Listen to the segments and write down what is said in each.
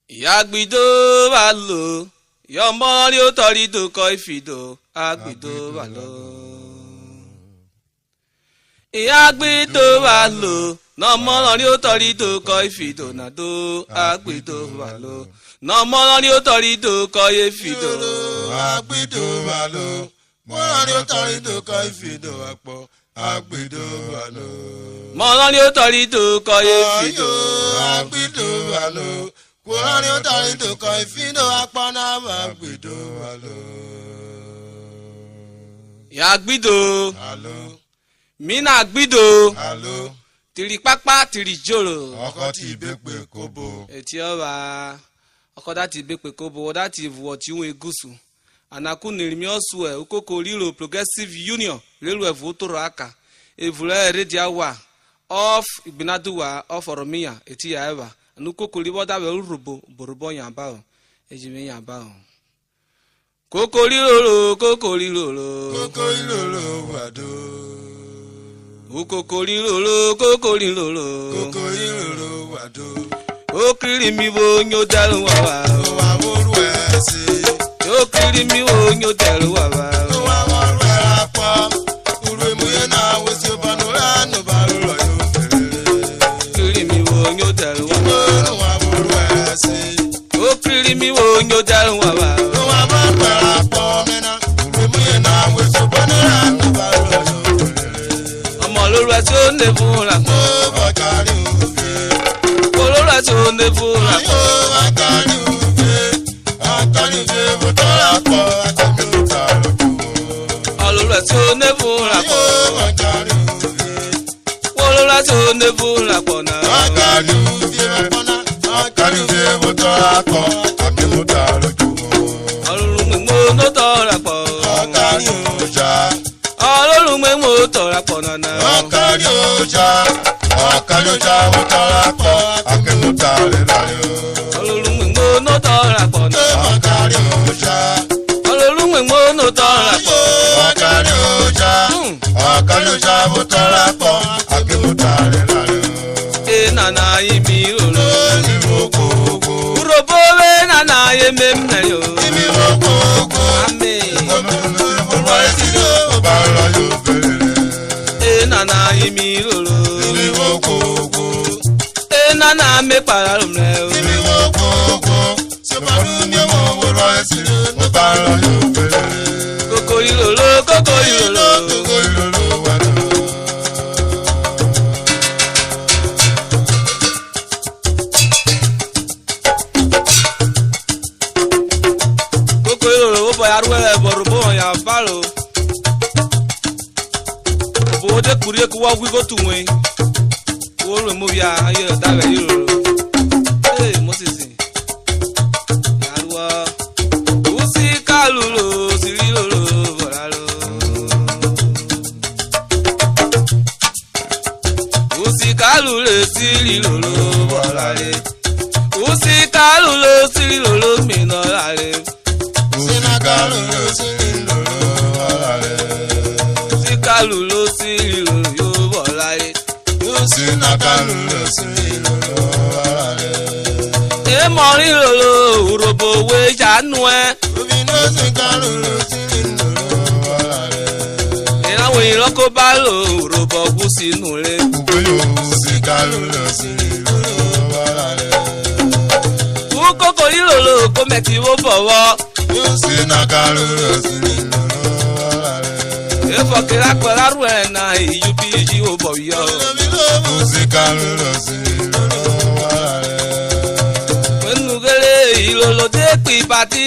Yagbido balo, yọmọ ni ó tọrí tó kọ ìfìdó, agbido balo. Yagbido balo, nọmọ ni ó tọrí tó kọ ìfìdó nàdó, agbido balo. Nọmọ ni ó tọrí tó kọ ìfìdó, agbido balo. Mọ́nà ni ó tọrí tó kọ ìfìdó àpọ̀, agbido balo. Mọ́nà ni ó tọrí tó kọ ìfìdó, agbido balo. Mọ́nà ni ó tọrí tó kọ ìfìdó àpọ̀ náà, agbido balo. Yagbido, Alo, mina agbido, alo, tìrì pápá tìrì jòrò. ọkọ tí ìbẹ́pẹ̀ kóbo. Eti ọba ọkọ dati bekpe kobo dati vuọ ti nwe gusu anaku nirimi osu e ukoko riro Progressive Union relu evu toro aka evule redia wa of igbinaduwa of Oromia eti ya eba anukoko ribo da we Urhobo borobo yamba o ejime yamba o kokoriroro Kokoriroro wado. ukokoriroro Kokoriroro wado. okiri mi wo nyo daru wa wa Wa woru esi. okiri mi wo nyo daru wa wa Wa woru apa. Uru emuye na wesi banura no barulo yo ferere. okiri mi wo nyo daru wa wa Wa woru esi. okiri mi wo nyo daru wa wa Wa woru apa mena. Uru emuye na wesi banura no barulo yo ferere. ọmọ lóru ẹ tí ó lè fún ra pọ̀ O bakari ufe. olóru ẹ tí ó lè fún ra pọ̀ Ayo bakari ufe. Akari ufe botora po akamuta loju. olóru ẹ tí ó lè fún ra pọ̀ Ayo bakari ufe. olóru ẹ tí ó lè fún ra pọ̀ náà Akari ufe pona. Akari ufe botora po akamuta loju. olóru mímú ló tọ́ ra pọ̀ Akari oja. olóru mímú tọ́ ra pọ̀ náà Akari oja. Akari oja botora po akamuta lelayo. olóru mímú ló tọ́ ra pọ̀ náà Akari oja. olóru mímú ló tọ́ ra pọ̀ Akari oja. Akari oja botora po akamuta lelayo. ẹ nana yí mi rò Emi wogogo. Urhobo we nana yé mi mẹ́ yo Emi wogogo. amen ẹ nana yí mi rò ẹ nana mi para rò mẹ́ o. Kokoriroro. Kokoriroro wo boy arwele borobo ya falo. Obo de kurie ku wa wigo tunwe. Wo lo mo ya aye da be yoro. Eh Moses. Yarwa. Usi kalulo sirilolo boralo. Usi kalulo sirilolo borale. Usi kalulo sirilolo minolale. Usi kalulo sirilolo yo borale. E mori lolo Urhobo we janu e. Ìràwọ̀ ìrọ́kó bá lò Urhobo kú sínú ilé. Kú kókó ìròlò kó mẹ́tì wó bọ̀wọ́. Èèfọ̀ kíra pẹ̀lú àrùn ẹ̀ náà ìyú bí ìyí wó bọ̀ yọ. Pẹ̀lú gẹ́lẹ́ ìròlò dé pì pàtí.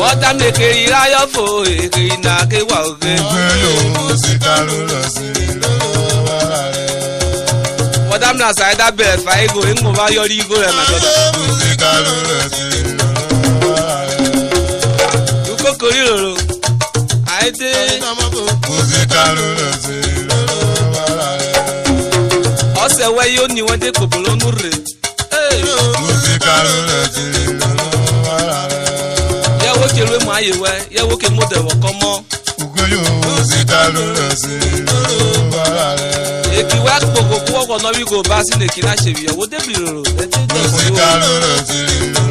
Wọ́n dá mi kiri ráyọ̀ fò èkì iná kéwà òkè. Wọ́n dá mi náà sàídá bẹ̀rẹ̀ fà égò ìmọ̀ bá yọrí igò rẹ̀ màtọ́dọ̀. Kókó ìròlò àìdé. Ọ̀sẹ̀ wẹ́ yóò ní wọ́n dé kòbòló nù rè. Yẹ́wó kéré mọ́ ayé wẹ́ yẹ́wó ké mọ́ dẹ̀wọ̀ kọ́ mọ́. èkì wá gbogbo kúwọ́kọ̀ náà wí kò bá sí lèkì náà ṣe ìyàwó débìlì rò ẹtí dé Músíkà lóró sí ìlú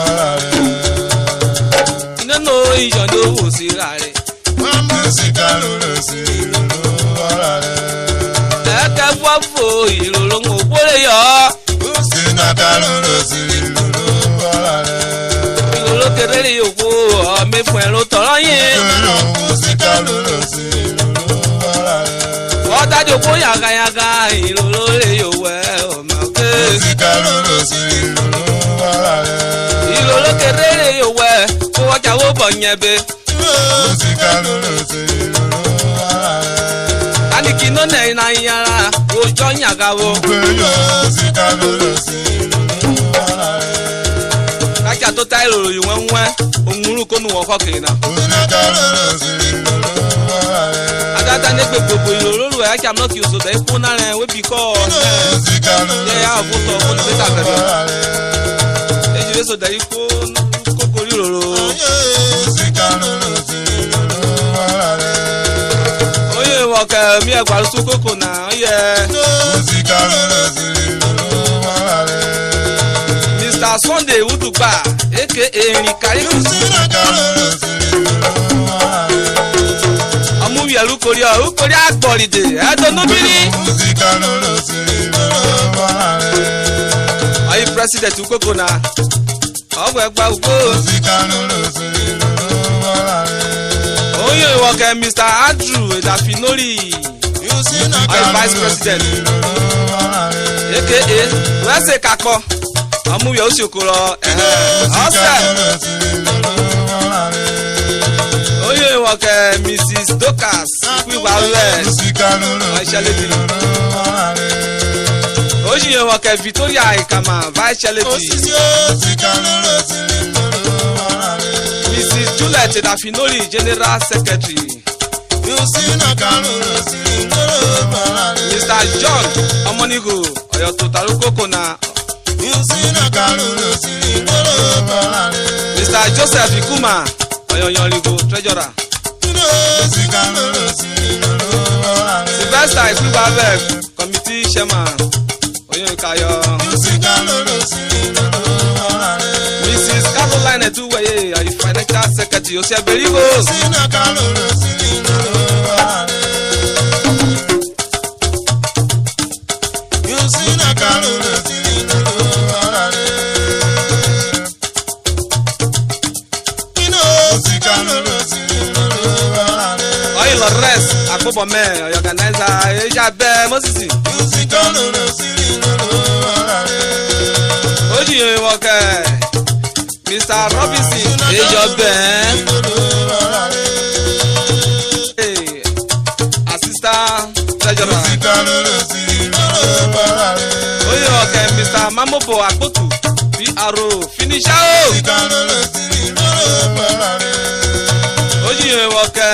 ara rẹ̀. nínú ìyọ̀ ní owó sí ra rẹ̀. Músíkà lóró sí ìlú ara rẹ̀. ẹ̀kẹ́ fọ́fọ́ ìròrò ń gbólé yọ. Músíkà lóró sí ìlú ara rẹ̀. ìròrò kedere yòókù ọ̀mí fún ẹ̀rọ tọ̀rọ̀ yín. Músíkà lóró sí ìlú ara rẹ̀. ọ̀dájú kó yàgàyàgà ìròrò lè yòówù ẹ̀ ọ̀mà ké. Músíkà lóró sí ìlú ara rẹ̀. ìròrò kedere yòówù ẹ̀ kó ọjà wó bọ̀ yẹn bẹ́ẹ̀. Músíkà lóró sí ìlú ara rẹ̀. aniki no na ina yara ojo nyagawo Músíkà lóró sí ìlú ara rẹ̀. kacha to ta iroro yiwe nwe onwuru ko nu woko kina Músíkà lóró sí ìlú ara rẹ̀. adata ne gbe gbogbo iroro ru kacha no ki oso da ipo na re we biko Músíkà lóró ya abu to ko ni ta bebe ara rẹ̀. eji so da ipo koko iroro Músíkà lóró sí ìlú ara rẹ̀. oye wo ke mi e gbaru su koko na oye Músíkà lóró sí ìlú ara rẹ̀. Mr. Sunday Udugba aka Erin Kariku Músíkà lóró sí ìlú ara rẹ̀. amuwi elukori agboride edonubiri Músíkà lóró sí ìlú ara rẹ̀. ayi president ukoko na ọgbọ ẹgba ugbo Músíkà lóró sí ìlú ara rẹ̀. oye ìwọkẹ Mr. Andrew Edafinori ayi vice president aka wẹsẹ kakọ amuwi osokoro ọsẹ oye ìwọkẹ Mrs. Dokas Ikwibawẹ aishaleti oye ìwọkẹ Victoria Ikama vice lady Mrs. Juliet Edafinori general secretary Mr. John Omonigo Ọ̀yọ́ Totaru Koko na Mr. Joseph Ikuma Ọ̀yọ́ Yọrigo treasurer Sylvester Ikwibawẹ committee chairman Ọ̀yọ́ Ikayo Mrs. Caroline Eduweye ayi financial secretary Osieberigo Oyi Lores Akpobome Ọ̀yọ́ organizer Eja Bẹ Mosisi Oji Iwoke Mr. Robinson Ejo Bẹ assistant treasurer Oyi Iwoke Mr. Mamobo Akpotu PRO finisher Oji Iwoke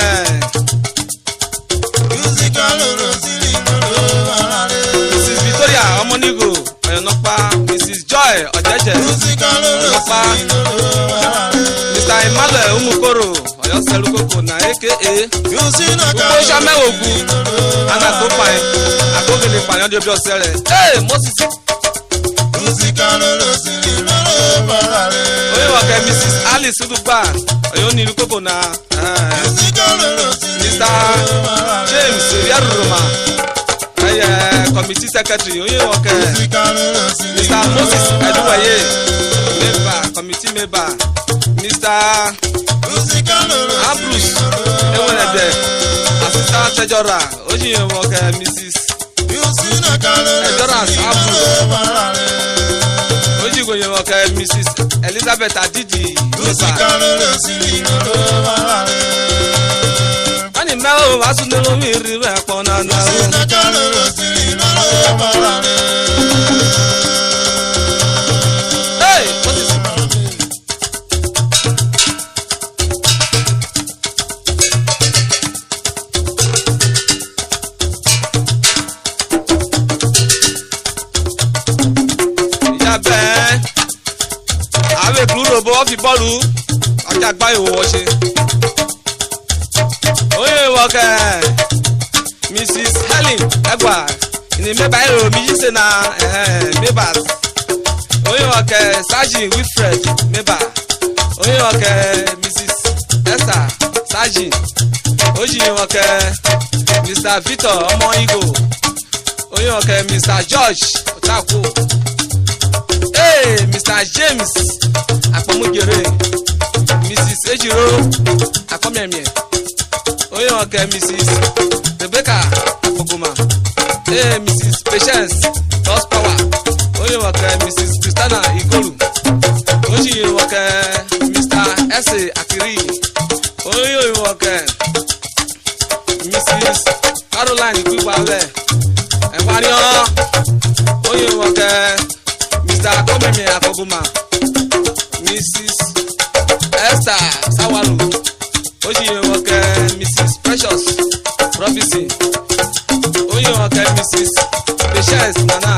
Mrs. Victoria Omonigo Ọ̀yọ́nọ́pá Mrs. Joy Ọ̀jẹ̀jẹ̀ Ọ̀yọ́nọ́pá Mr. Emmanuel Umukoro Ọ̀yọ́ Sẹ́lúkòkò na aka gbogbo sàmẹ́wògù anagbópaẹ̀ agbógele pààyàn di obi ọ̀sẹ̀ rẹ̀ ee Moses oye wọ̀kẹ́ Mrs. Alice Udugba Ọ̀yọ́ Onírúkòkò na Mr. James Yaruruma committee secretary oye wọ̀kẹ́ Mr. Moses Eduweye member committee member Mr. Ambrose Ewenede assistant treasurer oye wọ̀kẹ́ Mrs. Endurance Ambrose oye wọ̀kẹ́ Mrs. Elizabeth Adidi member ani mẹ́wàá wá sún nínú mi rí rẹ̀ pọ̀ náà náà. Hey, what is it? Ìjà bẹ́ẹ̀ àwọn èbúrú rògbò wọ́n fi bọ́ọ̀lù ọjà gbá ìwòwò ṣe. Oye wọ̀kẹ́ Mrs. Helen Egba ni meba ero mi se na meba oyin oke Saji Wilfred meba oyin oke Mrs Esther Saji oyin oke Mr Victor Omo Igo oyin oke Mr George Otaku Mr James Akpomujere Mrs Ejiro Akomiemie oyin oke Mrs Rebecca Akpogoma Mrs Patience Lost Power oyin oke Mrs Christiana Igolu oyin oke Mr Ese Akiri oyin oke Mrs Caroline Igwale Ewario oyin oke Mr Akomiemie Akpogoma Mrs Esther Sawalu oyin oke Mrs Precious Robinson oyin oke Mrs Patience Nana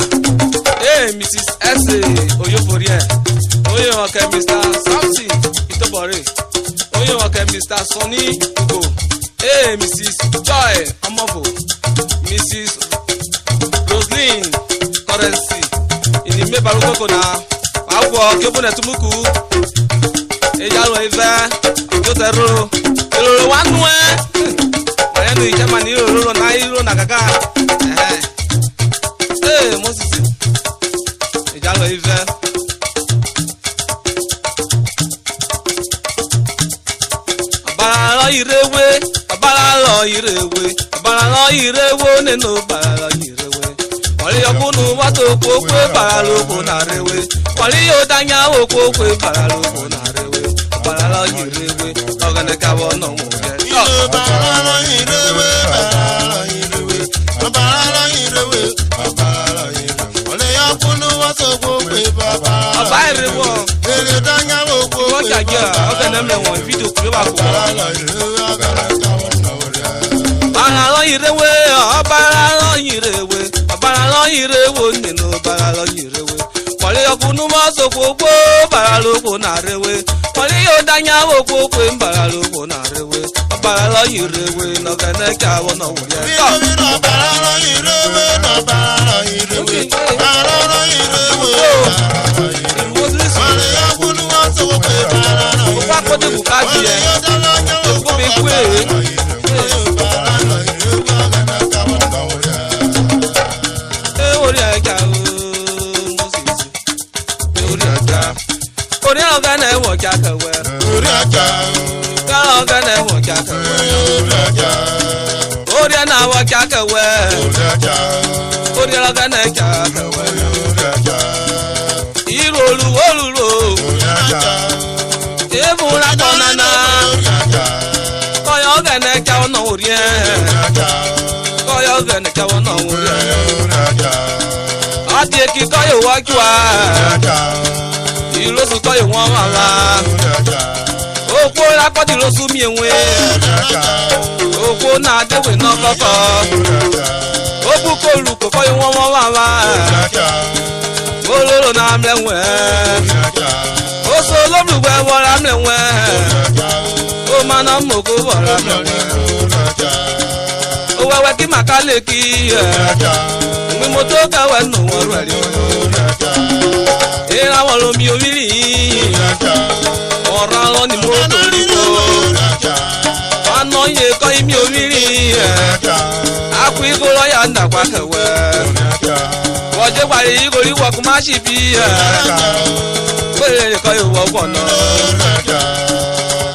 Mrs S Oyoforie oyin oke Mr Samson Itobore oyin oke Mr Sonny Ugo Mrs Joy Omovo Mrs Roslyn Currency ini me barukoko na awo ke bone tumuku ejalo ife jotero eloro wanu ayanu ijama ni eloro na iro na kaka Moses ejalo ife abara irewe nenu abara irewe wali yokunu wato kokwe baralobo na rewe wali yodanya okokwe baralobo na rewe abara irewe ogane kawo no mo je abara irewe wali yokunu wato kokwe abara irewo yodanya okokwe wo jaje ogane me won video kure ba ko abara irewe nínú baralo irewe wọlé ọkùnrin mọ́ sọ́kòkò baralobo náà rewe wọlé yóò dáyàwó kókó baralobo náà rewe baralo irewe nọ̀gẹ́nẹ́ kí àwọn náà wọlé ẹ̀. baralo irewe wọlé ọkùnrin mọ́ sọ́kòkò baralobo wọ́n kọ́ dé bùkátì ẹ̀ kó bí kú èé. Ogana wo jakawe ori aja ka ogana wo jakawe ori na wo jakawe ori ogana jakawe irolu ebu la konana koyo ogana jawo no ori koyo ogana jawo no ori ati ki koyo wajua ilosu to ye won ara opo la ko di losu mi enwe opo na dewe no koko opu ko lu ko ye won ara ololo na mlenwe oso loblu gbe wora mlenwe o mana mo ko wora mlenwe o wewe ki makale ki mi mo to ka we no wora ri era wolo mi omiri ora lo ni mo to ri ko ano ye ko mi omiri aku igo lo ya nda kwa kewe woje kwari igo ri wo kuma shi bi wele ko yo wo gbono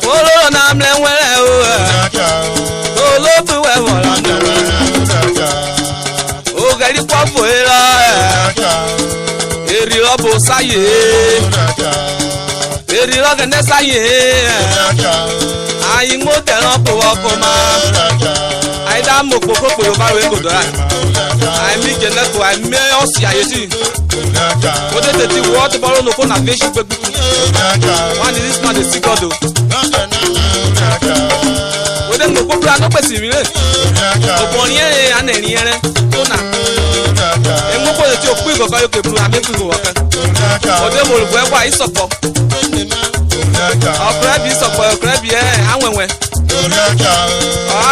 olo na mle nwere o lo bu we mo la o gari kwa fo era eri obo saye eri ogene saye ayin mo teran po oko ma ai da mo popo po ba we godo ai mi jene ko ai me osi ayeti o de ti wo to boro no ko na fish gbegbu one is this man the sigodo o de mo popo no pesi mi re obonrin e anerin ere to na emo ko ti o ku igogo yo kebru ami ku igogo kan o de mo rugbo e wa isopo okra bi isopo okra bi e awenwe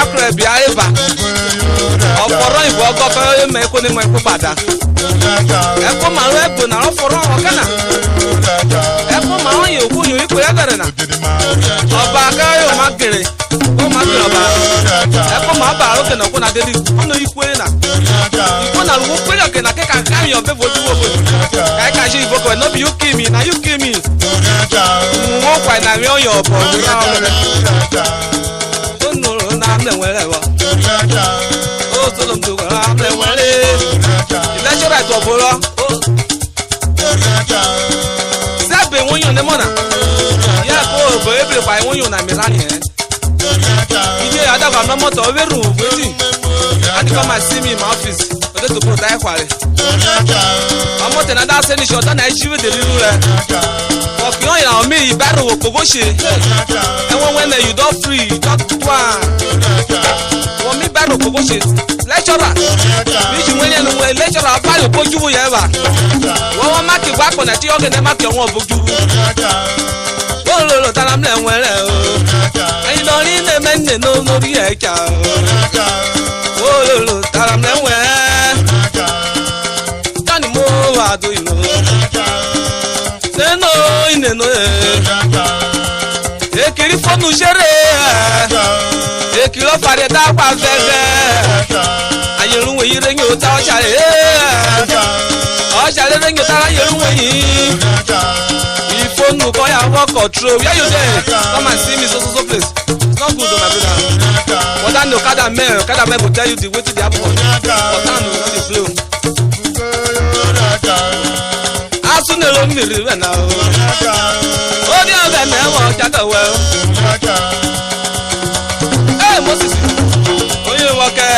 okra bi aiba ọ̀fọ̀rọ̀ ìbò ọgọ́fẹ́ mẹ́ kó ní mọ̀ ẹ̀kú padà ẹ̀kú màrún ẹ̀gbò náà ọ̀fọ̀rọ̀ ọ̀kánà ẹ̀kú màrún yìí òkú yìí ìpè ẹ̀gẹ̀rẹ̀ nà ọba akẹ́rẹ́ yóò má gèrè ó má gèrè ọba ẹ̀kú màá bà àrókè nà kó nà délé ọ̀nà ikú ẹ̀ nà ikú nà lùkú pé ọ̀kẹ́ nà kẹ́kà káyọ̀ bẹ́ẹ̀ fojú wò bò káyíká ṣe ìfọkọ̀ ẹ̀ nọ́bì yóò kí mi nà yóò kí mi wọ́n pa ìnà mi ọ̀yọ̀ ọ̀bọ̀ ó nùrù nà mẹ́wẹ́rẹ́ wọ ó sọlọ́m tó wà mẹ́wẹ́rẹ́ ìlẹ́jọ́ra ìtọ̀ bọ̀rọ̀ sẹ́ẹ̀bẹ̀ wọ́n yàn ní mọ́nà yẹ kó òbò ebèrè pa ìwọ́n yàn nà mí lánìí ẹ̀ ìdí àdàgbà mọ́mọ́tò ọ̀wérù wẹ́tì láti come and see me in my office ọdẹ tó kúrò táyé kwari ọmọ tẹ̀ náà dá sẹ́ni ṣe ọ̀tá náà ṣí wéde nínú rẹ̀ ọ̀kì ọ̀yàn àwọn míì ìbẹ̀rù wò kókó ṣe ẹ̀wọ̀n wẹ́nẹ̀ you don free you don do am wọ́n mi bẹ̀rù kókó ṣe lẹ́ṣọ̀rà méjì wọ́n ní ẹnu wọ́n lẹ́ṣọ̀rà báyọ̀ bójú wò yẹn wà wọ́n máàkì wá pọ̀ náà tí ọ̀gẹ̀ náà máàkì ọ̀wọ́n bójú wò ó lòlò tara mílẹ̀ wọ́n rẹ̀ o ẹ̀yin lọ rí ní mẹ́rin lórí ẹ̀ka o ó lòlò tara mílẹ̀ wọ́n tani mo wà do ìlú nínú ìnìnú èkìrí fọ́nù ṣeré èkìrí ọ̀fàdé dápà fẹ́fẹ́ ayélujára yìí rẹ̀ yóò ta ọ̀ṣàlẹ̀ ọ̀ṣàlẹ̀ rẹ̀ yóò ta ayélujára yìí ìfọ́nù kọ́yà wọ́n control where you dey come and see me so place it's not good o my brother ọ̀tá ní ọ̀kadà mẹ́rin go tell you the wetin dey happen ọ̀tá ní ọ̀kadà dey blow. Asunelo mmiri wẹ̀ náà o. Ó ní ọ̀gá mẹ́wọ̀n jákèwé o. Ee Moses, onye nwoke.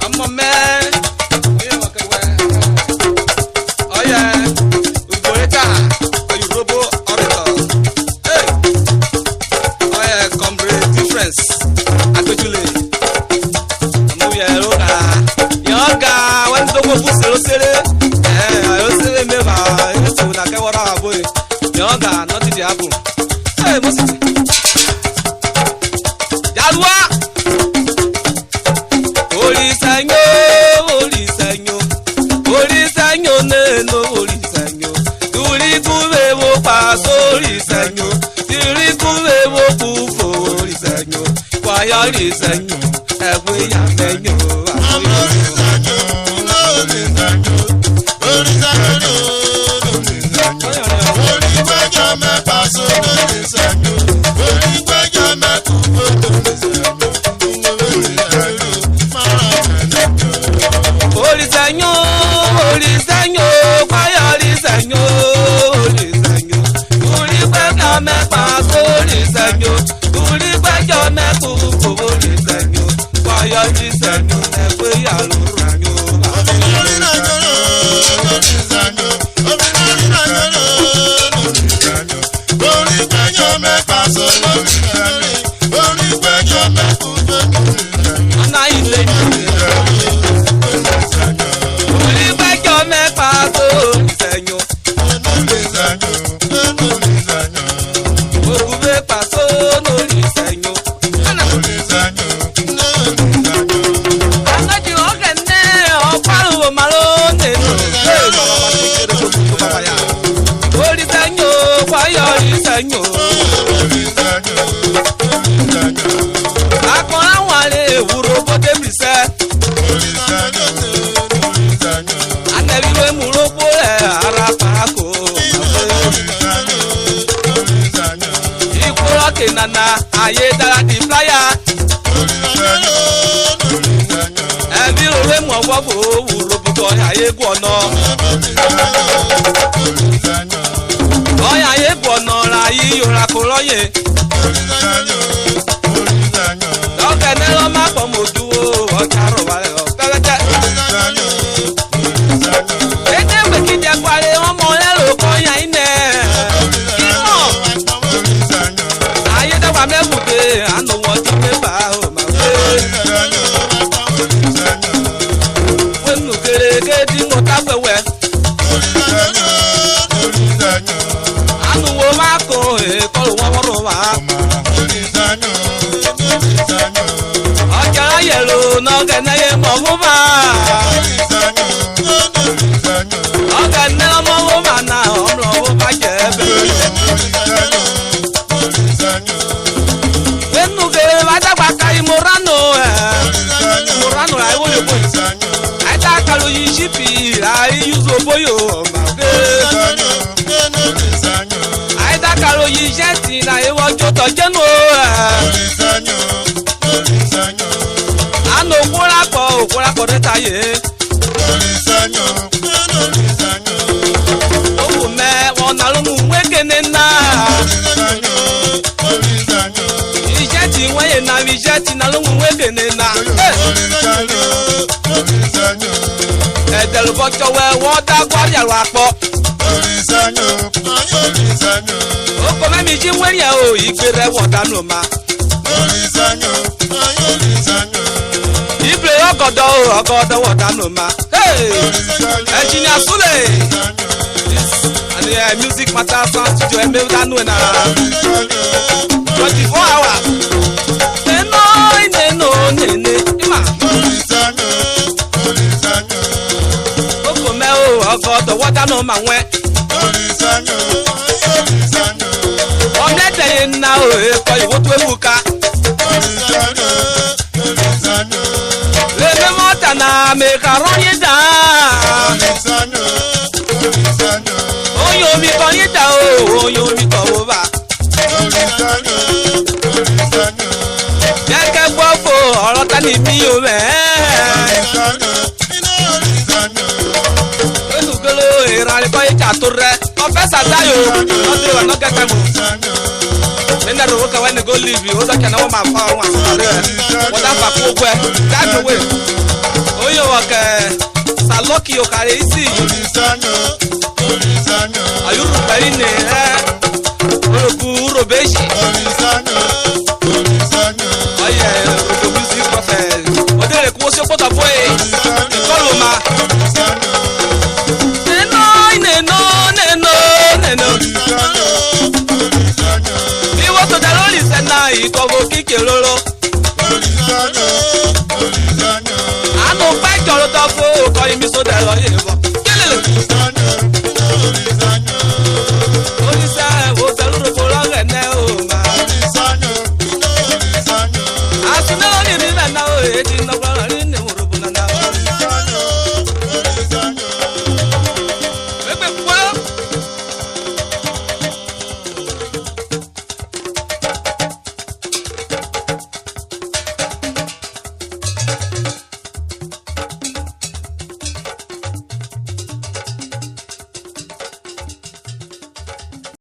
Ọmọ mẹ́, onye nwoke wẹ̀. Ọyẹ, Urhobo, Urhobo, Orisa. Ee, ọyẹ comrade difference, agbẹjule. Ọmọ yẹ ló ga, yọ̀ ga, wọ́n ti dọ́gbọ́n fún sèrè. Yoga, nothing dey happen. Hey, Moses. Yalua. Orisanyo, Orisanyo. Orisanyo neno Orisanyo. Turi kuwe wo paso Orisanyo. Turi kuwe wo kufo Orisanyo. Kwaya Orisanyo. Ewe ya menyo. Orisanyo, Orisanyo. Orisanyo. Nana ayé dára di flyer. Ẹbí òwe mọ̀ wọ́pọ̀ Urhobo tọ́ ayé gbọ́ ọ̀nà. Ọ̀yà ayé gbọ́ ọ̀nà ra yí yòrà kò rọ́yè. Lọ́kẹ́ nẹ́rọ má pọ̀ mojú o ọjà rọ̀ wá rẹ̀ ọ̀ pẹ́rẹ́tẹ́. Ètè wèkìdí ẹ̀kwárí wọn mọ ẹ̀rọ kan yà í nẹ̀. Mẹ́bùdé àánú wọn ti gbé bá o máa gbé. Wẹ́nu gèrègé tí mo tágbẹ̀wẹ̀. Àánú wo máa kó èkó wọn wọ́rọ̀ wá. Ọjà ayé mọ̀mọ́mà. Ọ̀gá ní mọ̀mọ́mà náà ọ̀nà owó bá jẹ́ bẹ́ẹ̀. Nínú kéré bá dàgbà ká ìmọ̀ránù ẹ̀. Ìmọ̀ránù rà ìwé yòókù. Àìdá kàlù yìí ṣípì rà ìyúzò bóyò ọ̀mà gbé. Àìdá kàlù yìí ṣẹ́ẹ̀tì rà ìwọ́jọ́ tọ̀jẹ́nu ẹ̀. Àná òkúrakọ̀ níta yé. Owó mẹ́ wọn nà ló mú wékene náà. Iṣẹ́ tí wọ́n yé na iṣẹ́ tí nà ló mú wékene náà. Ẹ̀dẹ̀lùbọ̀jọ̀ wẹ̀ wọ́n dá gbọ́dọ̀ àrò àpọ̀. Oko mẹ́mi jí wẹ́rẹ́ o ìgbé rẹ̀ wọ̀ dánù ma. Ibre ọgọdọ wọ̀ dánù ma. Engineer Sule. And music matter sound studio eme dánù na. 24 hours. Nene. Ima. Oko mẹ́ o ọgọdọ wọ̀ dánù ma wẹ́. Ọ̀nẹ́dẹ̀ yẹn na o ẹ̀kọ́ ìwó tó ewu ká. Lebe mọ́tà na mẹ́kàrọ́ yẹn dà. Oyin omi kan yẹn dà o, oyin omi kan wo bá. Gẹ́gẹ́ gbọ́ fo ọ̀rọ̀ tani mi yóò mẹ́. Olùgbèlò ìrànlẹ́ kọ́ yẹn jà tó rẹ̀. Ọ̀fẹ́ sàtáyò ọdún ìwà náà kẹ́kẹ́ mu. Nínú ẹ̀rọ kan wẹ́n ní go live ó sọ̀kẹ́ náà wọ́n máa fọ́ àwọn àṣàlẹ̀ rẹ̀. Wọ́n dá fà kó gbẹ dájú wẹ̀. Oyin wọ̀ kẹ́ sàlọ́kì òkàrẹ̀ isi. Àyùrùbẹ̀ yìí nì ẹ́ olùkú ròbéṣì. Ọyẹ rògbò music prophet. Ọdẹ rẹ̀ kú ó sí pọ́tà fún ẹ̀. Ìkọlù ma. Neno. Iwo to da lórí sẹ́nà ìkọ̀wé kíkè lóró. Àánú pẹ́ jọ̀rọ̀ tó fún ọkọ̀ ìmí sódà lọ yé bọ̀. Kílèlè. Oníṣẹ́ wo tẹ̀lú rògbò lọ́rẹ̀ náà ó máa. Àsìnà lórí mi náà ó èjì náà.